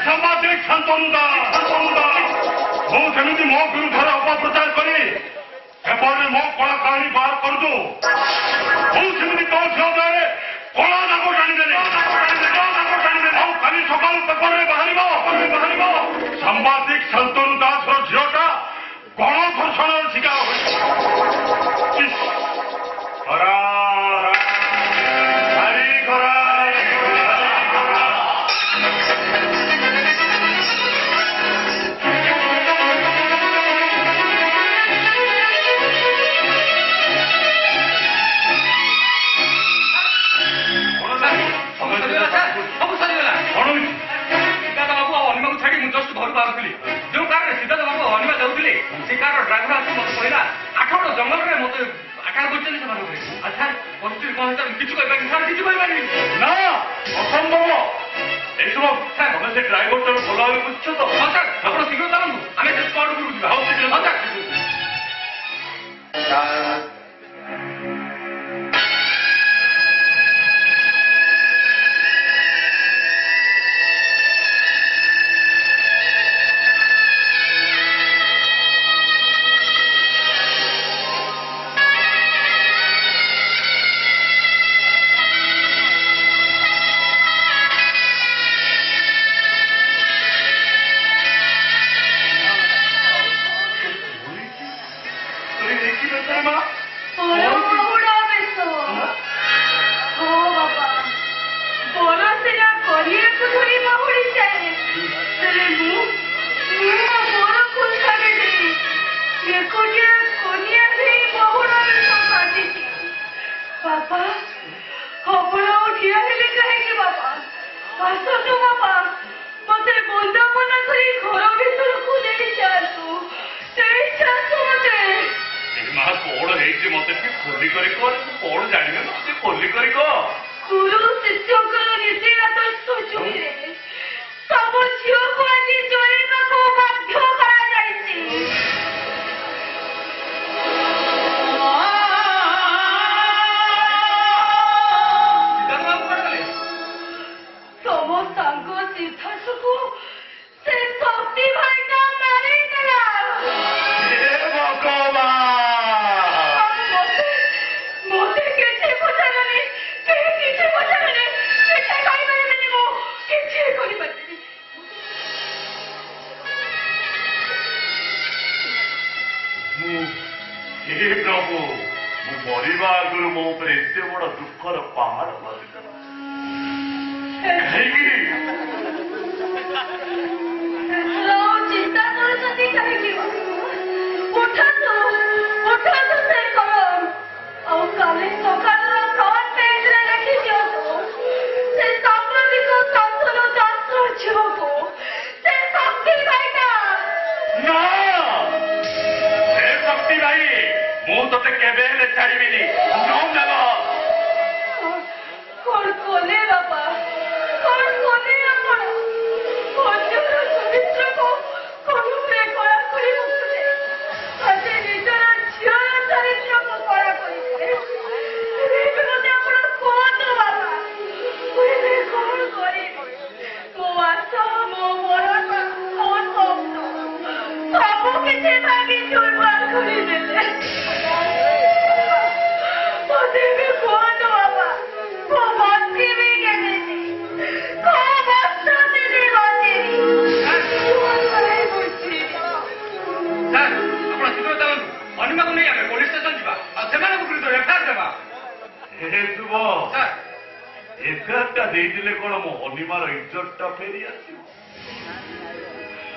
ସାମ୍ବାଦିକ ଶାନ୍ତନୁଦା ମୁଁ ସେମିତି ମୋ ବିରୁଦ୍ଧରେ ଅପପ୍ରଚାର କରି ପେପରରେ ମୋ କଳା କାହାଣୀ ବାହାର କରୁଛୁ ମୁଁ ସେମିତି ତୋ ଝିଅ ଦେହରେ କଳା ଦାଗ ଟାଣିଦେଲି ଆଉ କାଲି ସକାଳୁ ପେପରରେ ବାହାରିବ ସାମ୍ବାଦିକ ଶାନ୍ତନୁ ଦାସର ଝିଅଟା ଗଣଧର୍ଷଣର ଶିକାର ହୋଇଛି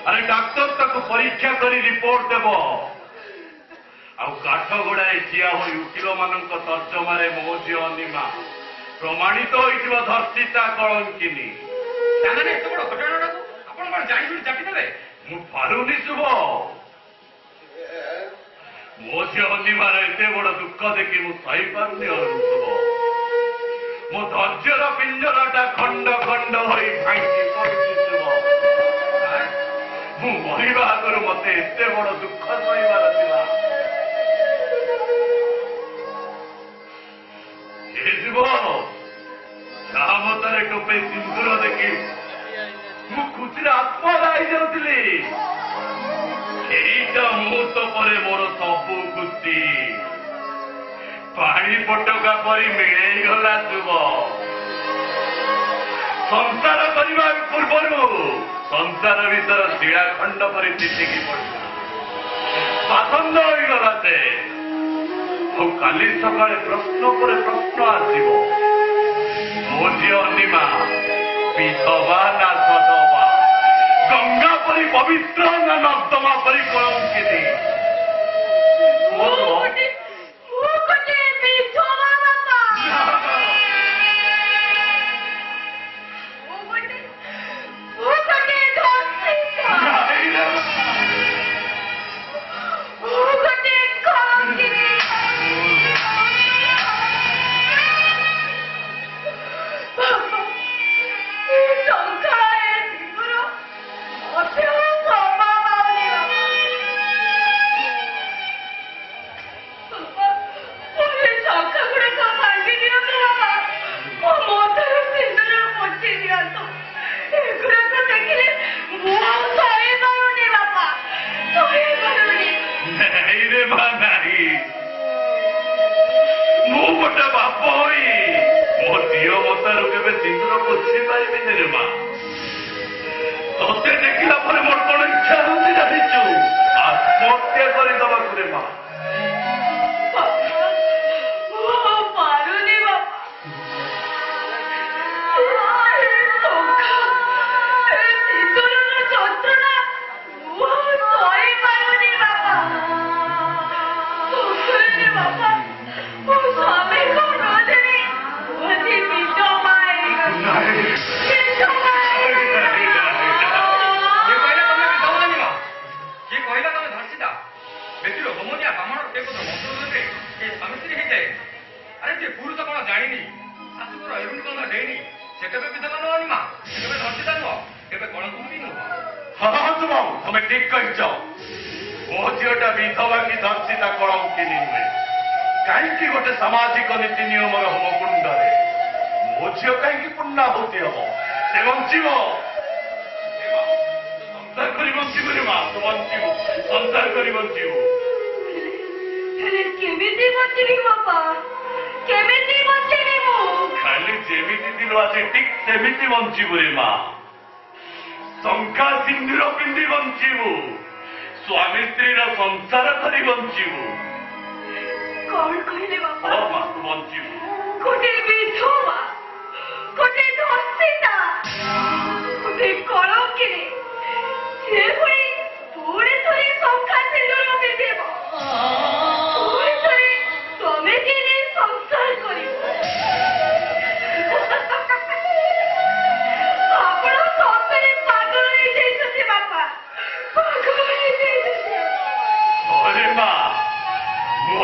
अरे डाक्तर तक परीक्षा करी रिपोर्ट देव आठगड़ाए ठिया हो वकिल मान तर्जमार मो झी अनिमा प्रमाणित हो धर्षिता कलंकिनी पारुनी शुभ मो झी अनिमार एत बड़ दुख देखी मुझे पारुनी अरुण शुभ मो धैर्यर पिंजरटा खंड खंड हो मरवा आगर मत एत बड़ दुख सहबार जहा मतरे टोपे सिंदूर देखी मु ଖୁସିରେ ଆତ୍ମହରା ହେଇଯାଉଥିଲି। ଏଇଟା ମୁହୂର୍ତ୍ତ ପରେ ମୋର ସବୁ ଖୁସି ପାଣି ପଟକା ପରି ମିଳେଇଗଲା। ଯୁବ ସଂସାର କରିବା ପୂର୍ବରୁ ସଂସାର ଭିତର ଶିଳାଖଣ୍ଡ ପରି ତିତିକି ପଡିଲା। ପସନ୍ଦ ହୋଇଗଲା ସେ। ଆଉ କାଲି ସକାଳେ ପ୍ରଶ୍ନ ପରେ ପ୍ରଶ୍ନ ଆସିବ। ମୋ ଝିଅ ଅନିମା ବିଧବା ନା ସଧବା, ଗଙ୍ଗା ପରି ପବିତ୍ର ନା ନର୍ଦ୍ଦମା ପରି କଳଙ୍କିନୀ? कहीं गोटे सामाजिक नीति नियम होमकुंड मो झी कहीं पूर्णाहुति हम से बंचब संसार कर बंचबू रे माँ तू बंचबू संसार कर बंचबू खाली जेमी दिल आज ठीक सेमती बंचबू रे माँ शंखा सिंदूर पिंधि बंचबू स्वामी स्त्री संसार कर बंचबू कौन कहले बापा माँ तू बंचबू गोटे विधवा गोटे धर्षिता गोटे कलंकिनी से पुणी पुणी थोड़ी शंखा सिंदूर पिंधिब पुणी थोड़ी तमे किने संसार करिब आपण सतरे पागल होई जाइछथि बापा पागल होई जाइछथि अरे माँ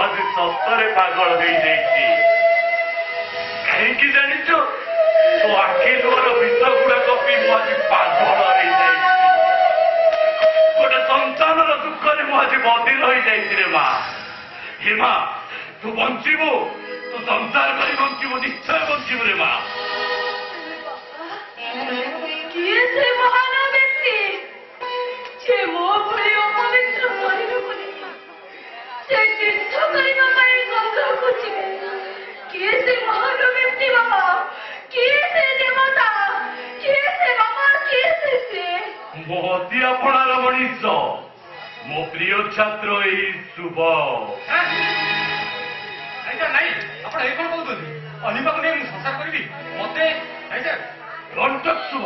आज सतरे पागल हो कहीं जानिଛୁ तो आखि लुहर विष गुड़ाक पी आज पागल हो गोटे संतान दुख आज बदिल हो माँ हे माँ तू बंचबू तू संसार कर बंचबू निश्चय बंचबू रे माँ किए से महान व्यक्ति जे मो भली अपवित्र शरीर को से तीर्थ करने ପାଇଁ ଗଙ୍ଗା ଖୋଜିବେ କିଏ ସେ ମହାନ ବ୍ୟକ୍ତି ବାପା କିଏ ସେ ଦେବତା କିଏ ସେ ବାପା କିଏ ସେ ମହତି ଆପଣାର ମଣିଷ ମୋ ପ୍ରିୟ ଛାତ୍ର ଏଇ ଶୁଭ ନାଇଁ ଆପଣ ଏ କଣ କହୁଛନ୍ତି ଅନିମାକୁ ନେଇ ମୁଁ ସଂସାର କରିବି ମତେ ଘଣ୍ଟକ ଶୁଭ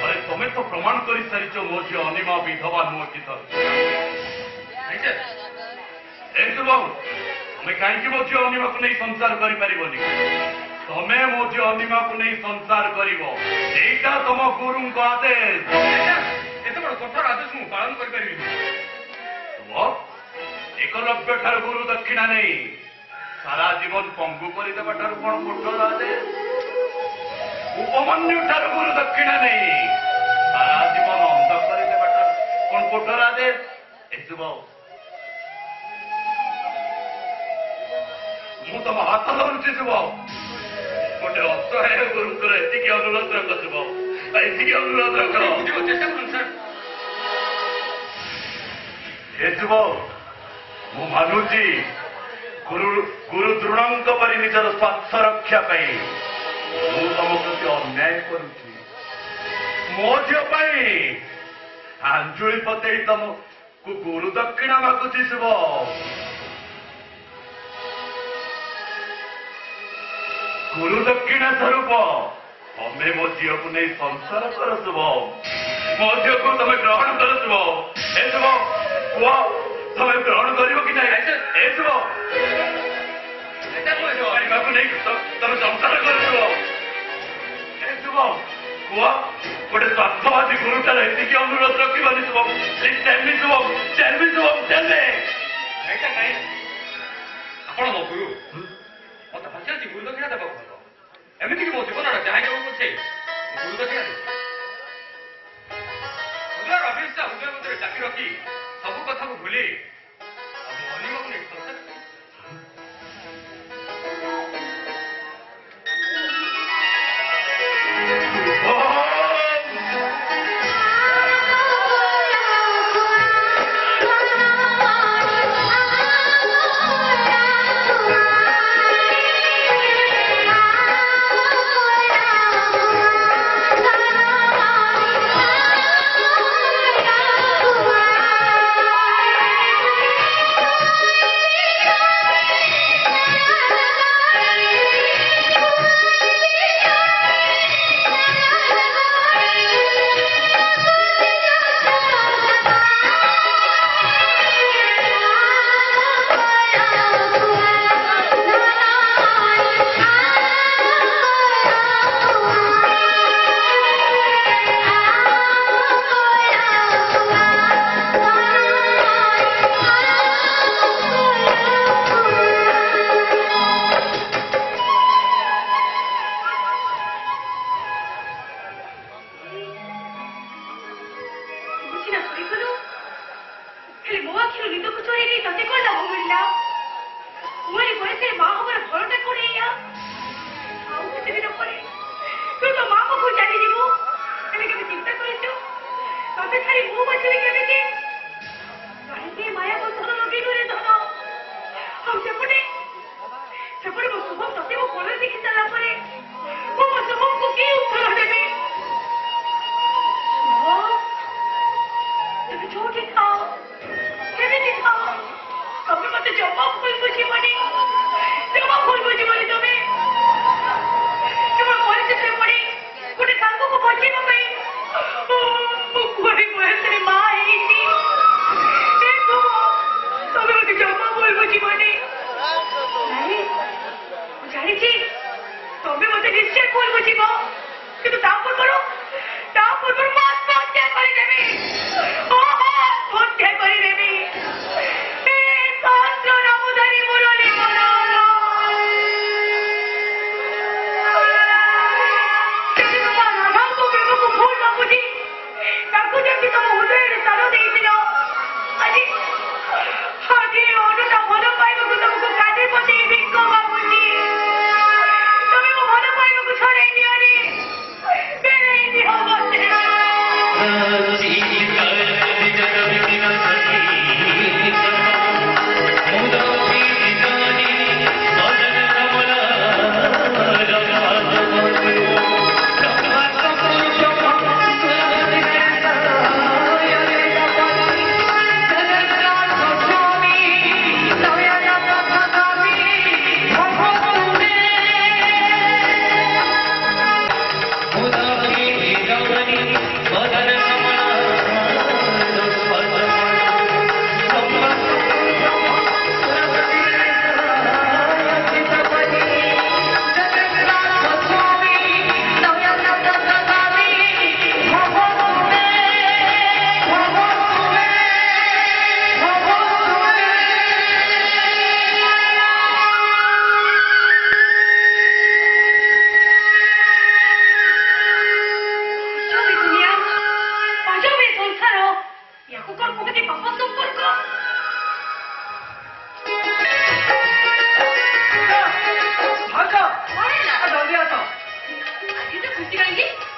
ଆରେ ତମେ ତ ପ୍ରମାଣ କରିସାରିଛ ମୋ ଝିଅ ଅନିମା ବିଧବା ନୁହଁ କି ବାବୁ ତମେ କାହିଁକି ମୋ ଝିଅ ଅନିମାକୁ ନେଇ ସଂସାର କରିପାରିବନି ତମେ ମୋ ଝିଅ ଅନିମାକୁ ନେଇ ସଂସାର କରିବ ଏଇଟା ତମ ଗୁରୁଙ୍କ ଆଦେଶ ଏତେ ବଡ କଠୋର ଆଦେଶ ମୁଁ ପାଳନ କରିପାରିବିନି ଏକଲବ୍ୟ ଠାରୁ ଗୁରୁ ଦକ୍ଷିଣା ନେଇ ସାରା ଜୀବନ ପଙ୍ଗୁ କରିଦେବା ଠାରୁ କଣ କଠୋର ଆଦେଶ ଉପମନ୍ୟୁ ଠାରୁ ଗୁରୁ ଦକ୍ଷିଣା ନେଇ ସାରା ଜୀବନ ଅନ୍ଧ କରିଦେବା ଠାରୁ କଣ କଠୋର ଆଦେଶ ଏସବୁ ମୁଁ ତମ ହାତ ଧରୁଛି ଶୁଭ ଗୋଟେ ଅସହାୟ ଗୁରୁଙ୍କର ଏତିକି ଅନୁରୋଧ ରଖ ଶୁଭ ଏତିକି ଅନୁରୋଧ ରଖ। ବୁଝିବାକୁ ଚେଷ୍ଟା କରନ୍ତୁ ସାର୍। ଏ ଯୁବ ମୁଁ ମାନୁଛି ଗୁରୁ ଦ୍ରୋଣଙ୍କ ପରି ନିଜର ସ୍ୱାର୍ଥ ରକ୍ଷା ପାଇଁ ମୁଁ ତମ ପ୍ରତି ଅନ୍ୟାୟ କରୁଛି। ମୋ ଝିଅ ପାଇଁ ଆଞ୍ଜୁଳି ପତେଇ ତମକୁ ଗୁରୁ ଦକ୍ଷିଣା ମାଗୁଛି ଶିବ। ଗୁରୁ ଦକ୍ଷିଣା ସ୍ୱରୂପ ତମେ ମୋ ଝିଅକୁ ନେଇ ସଂସାର କର ଶିବ। ମୋ ଝିଅକୁ ତମେ ଗ୍ରହଣ କର ଶିବ। ଏ ଶିବ କୁହ ତମେ ଗ୍ରହଣ କରିବ କି ନାହିଁ? ଏ ଶିବ ପରିବାକୁ ନେଇ ତମେ ସଂସାର କରିବ। ଏ ଶିବ କୁହ ଗୋଟେ ସ୍ୱାର୍ଥବାଦୀ ଗୁରୁଟାର ଏତିକି ଅନୁରୋଧ ରଖିବନି Shiva. Please tell me Shiva, tell me Shiva, tell me. ଏଇଟା ନାଇଁ ଆପଣ ମୋ ଗୁରୁ ମତେ ପଚାରିଛି ଗୁରୁ ଦକ୍ଷିଣା ଦେବାକୁ ଭଲ। ଏମିତିକି ମୋ ଜୀବନର ଯାହା କେବଳ ପଛେ ଗୁରୁ ଦକ୍ଷିଣା ଦେବି। ହୃଦୟର ଅଭିଷ୍ଠା ହୃଦୟ ମଧ୍ୟରେ ଚାପି ରଖି ସବୁ କଥାକୁ ଭୁଲି ଆଉ ମୋ ଅନିମକୁ ନେଇ ସଂସାର କରିବି।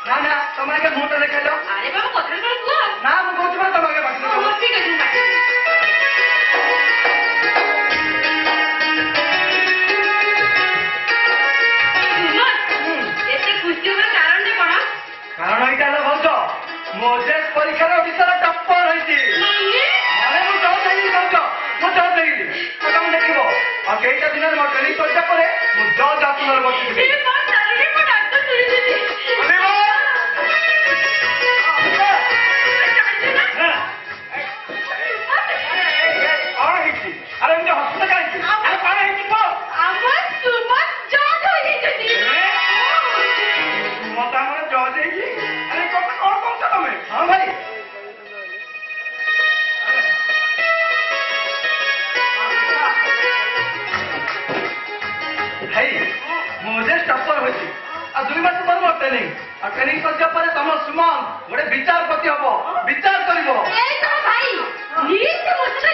ନା ନା ତମେ ଆଗେ ମୁହଁଟା ଦେଖାଇଲ। ଆରେ ବାବା କଥାରେ କଣ କୁହ? ନା ମୁଁ କହୁଛି ବା ତମେ ଆଗେ ବାକି ହଉ ଠିକ ଅଛି ମୁଁ ବାକି ଏତେ ଖୁସି ହବାର କାରଣଟା କଣ? କାରଣ ଏଇଟା ହେଲା ଭାଉଜ ମୋଜେସ ପରୀକ୍ଷାରେ ଓଡ଼ିଶାର ଟପ୍ପର ହେଇଛି। ଆରେ ମୁଁ ଜଜ ହେଇଗଲି ଭାଉଜ ମୁଁ ଜଜ ହେଇଗଲି। ତମେ ଦେଖିବ ଆଉ କେଇଟା ଦିନରେ ମୋ ଟ୍ରେନିଂ ସରିଲା ପରେ ମୁଁ ଜଜ ଆସନରେ ବସିଯିବି। ଆରେ ଏମିତି ହସୁଛ କାହିଁକି? ଆରେ କଣ ହେଇଛି କୁହ? ମତେ ଆମର ଜଜ ହେଇଛି। ଆରେ କଣ କରୁଛ ତମେ? ହଁ ଭାଇ ଭାଇ ମୋଜେସ ଟପ୍ପର ହୋଇଛି ଆଉ 2 ମାସ ପରେ ମୋ ଟ୍ରେନିଂ ଆଉ ଟ୍ରେନିଂ ସରିବା ପରେ ତମ ସୁମନ ଗୋଟେ ବିଚାରପତି ହବ ବିଚାର କରିବ।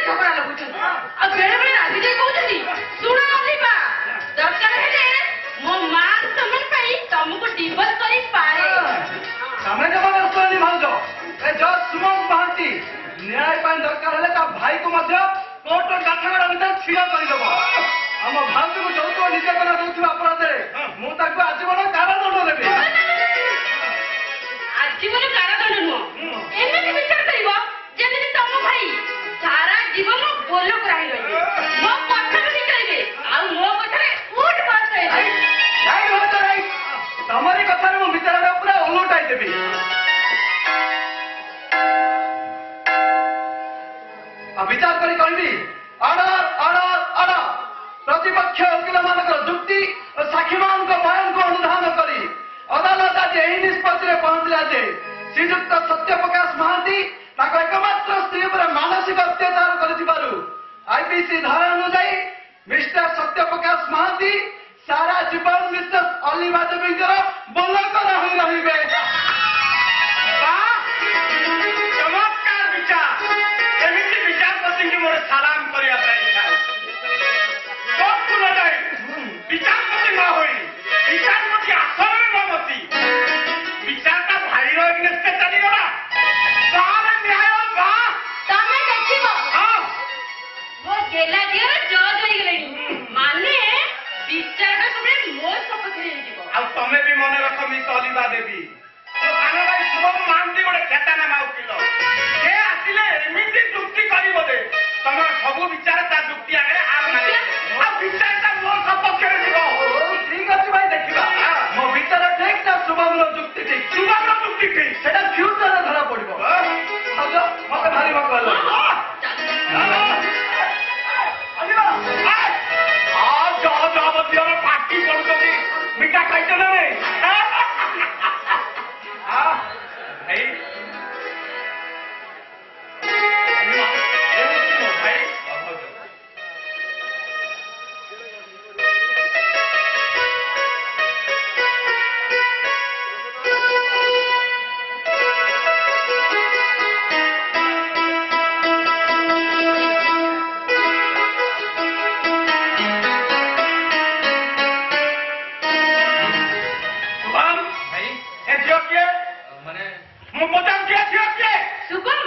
ଝଗଡା ଲାଗୁଛନ୍ତି ଆଉ ବେଳେ ବେଳେ ରାଜି ଯାଇ କହୁଛନ୍ତି ଶୁଣ ଅଲିଭା ଦରକାର ହେଲେ ମୋ ମା ତମ ପାଇଁ ତମକୁ ଡିଭୋର୍ସ କରିପାରେ। ତମେ ଜମା ବ୍ୟସ୍ତ ହେନି ଭାଉଜ। ଏ ଜଜ ସୁମନ ମହାନ୍ତି ନ୍ୟାୟ ପାଇଁ ଦରକାର ହେଲେ ତା ଭାଇକୁ ମଧ୍ୟ କୋର୍ଟର କାଠଗଡା ଭିତରେ ଛିଡ଼ା କରିଦେବ। ଆମ ଭାଉଜକୁ ଯୌତୁକ ନିର୍ଯାତନା ଦେଉଥିବା ଅପରାଧରେ ମୁଁ ତାକୁ ଆଜୀବନ କାରାଦଣ୍ଡ ଦେବି। ଆଜୀବନ କାରାଦଣ୍ଡ ନୁହଁ ଏମିତି ବିଚାର କରିବ ଯେମିତି ତମ ଭାଇ ସାରା ଜୀବନ ବୋଲକୁ ରହି ରହିବେ ମୋ କଥାକୁ ଠିକ ରହିବେ ଆଉ ମୋ କଥାରେ ଉଠ ବସ ରହିବେ। ରାଇଟ୍ ଭାଉଜ ରାଇଟ୍। ତମରି କଥାରେ ମୁଁ ବିଚାରଟା ପୁରା ଓଲଟାଇ ଦେବି। ଆଉ ବିଚାର କରି କହିବି ଅର୍ଡର ଅର୍ଡର ଅର୍ଡର। ପ୍ରତିପକ୍ଷ ଓକିଲମାନଙ୍କର ଯୁକ୍ତି ଓ ସାକ୍ଷୀମାନଙ୍କ ବୟାନକୁ ଅନୁଧ୍ୟାନ କରି ଅଦାଲତ ଆଜି ଏହି ନିଷ୍ପତ୍ତିରେ ପହଞ୍ଚିଲା ଯେ ଶ୍ରୀଯୁକ୍ତ ସତ୍ୟପ୍ରକାଶ ମହାନ୍ତି ତାଙ୍କ ଏକମାତ୍ର ସ୍ତ୍ରୀ ଉପରେ ମାନସିକ ଅତ୍ୟାଚାର କରିଥିବାରୁ ଆଇପିସି ଧାରା ଅନୁଯାୟୀ ମିଷ୍ଟର ସତ୍ୟପ୍ରକାଶ ମହାନ୍ତି ସାରା ଜୀବନ ମିଷ୍ଟର ଅଲିଭା ଦେବୀଙ୍କର ବୋଲକର ହୋଇ ରହିବେ। ଚମତ୍କାର ବିଚାର। ଏମିତି ବିଚାରପତିଙ୍କୁ ମୋର ସାଲାମ କରିବା ପାଇଁ ଇଚ୍ଛା ହେଉଛି। କୋର୍ଟକୁ ନ ଯାଇ ବିଚାରପତି ନ ହୋଇ ବିଚାରପତି ଆସନରେ ନ ବସି ବିଚାରଟା ଭାଇର ଏଗନେଷ୍ଟେ ଚାଲିଗଲା। ତାହେଲେ ନ୍ୟାୟ ବା ତମେ ଦେଖିବ ହଁ ମୋ ଗେଲା ଝିଅର ଜଜ ହେଇଗଲେଣି ମାନେ ବିଚାରଟା ସବୁବେଳେ ମୋ ସପକ୍ଷରେ ହେଇଯିବ। ଆଉ ତମେ ବି ମନେ ରଖ ମିସ୍ ଅଲିଭା ଦେବୀ ମୋ ସାନ ଭାଇ ଶୁଭମ ମହାନ୍ତି ଗୋଟେ ଖ୍ୟାତନାମା ଓକିଲ। ସେ ଆସିଲେ ଏମିତି ଯୁକ୍ତି କରିବ ଯେ ତମର ସବୁ ବିଚାର ତା ଯୁକ୍ତି ଆଗରେ ହାର ମାନିବ ଆଉ ବିଚାରଟା ମୋ ସପକ୍ଷରେ ଯିବ। ଠିକ ଅଛି ଭାଇ ଦେଖିବା ମୋ ବିଚାର ଠିକ ନା ଶୁଭମର ଯୁକ୍ତି ଠିକ। ଶୁଭମର ଯୁକ୍ତି ଠିକ ସେଟା ଫ୍ୟୁଚରରେ ଧରା ପଡିବ। ଭାଉଜ ମତେ ଭାରି ଭୋକ ହେଲା। ପାର୍ଟି କରୁଛନ୍ତି ମିଠା ଖାଇଛ ନା ଭାଇ? शुभम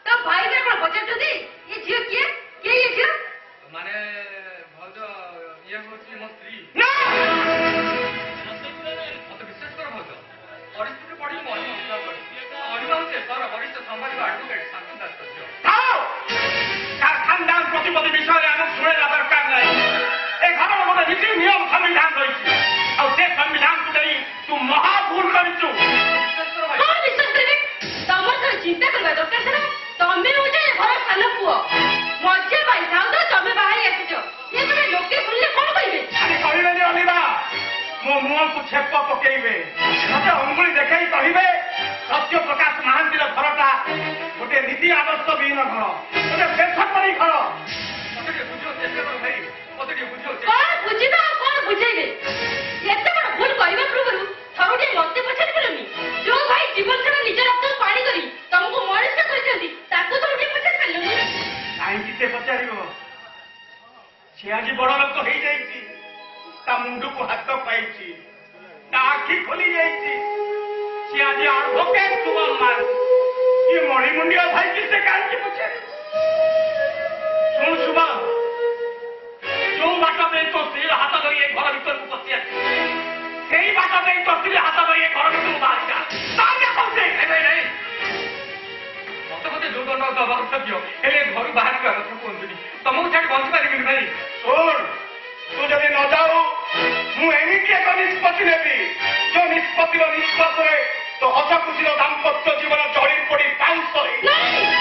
तो भाई ने कौन पचार ये झील किए ये झील माने भाउज ये होची मो स्त्री मते विशेष कर भाउज परिस्थिति पड़ी मो अनुसार कर अनिवा होचे सर वरिष्ठ सामाजिक एडवोकेट शांति दास खानदान प्रतिपत्ति विषय आम शुणे दरकार नहीं। ए घर गोटे नीति नियम संविधान रही संविधान को नहीं तू महाभूल करू। कौन विश्वास करेंगे तम थोड़ी चिंता करवा दरकार था तमें हो जाए घर सान पुओ मजा पाई था तो तमें बाहर आसीच ये तुम लोके सुनले कौन कहे कहबे अनिवा मो मुह को छेप पकेबे मत अंगुली देखई कहे सत्य प्रकाश महांती घरटा गोटे नीति आदर्श विहीन घर गोटे बेसरकारी घर मते बुझो चेष्टा कर भाई मते बुझो कौन बुझिबा कौन बुझेबे एते बड़ भूल करबा पूर्व थरुटे मते पछाड़ करनी जो भाई जीवन सारा निज रक्त पानी करी तुमको मनुष्य कहते ताको थरुटे पछाड़ करलनी काई से पचारिबो से आज बड़ लोक हो जाइछि ता मुंड को हाथ पाइछि ता आखि खोली जाइछि সে আজি আর্ভকে তোমার মার ये मणिमुंडिया भाई किससे कान के पूछे सुन सुबह जो बाटा में तो स्त्री हाथ धरी एक घर भीतर को पसी आछे सेही बाटा में तो स्त्री हाथ धरी एक घर भीतर बाहर जा ताके कहते नहीं नहीं मत मते जो दंड दबा सत्य हेले घर बाहर का କଥା कोननी तुमको छाड़ बंद पारिबिनी भाई सुन तू जदि न जाओ मु एनिके एक निष्पत्ति नेबी जो निष्पत्तिर निष्पास रे तो हस खुशीर दाम्पत्य जीवन चढ़ी पड़ी पाउस नहीं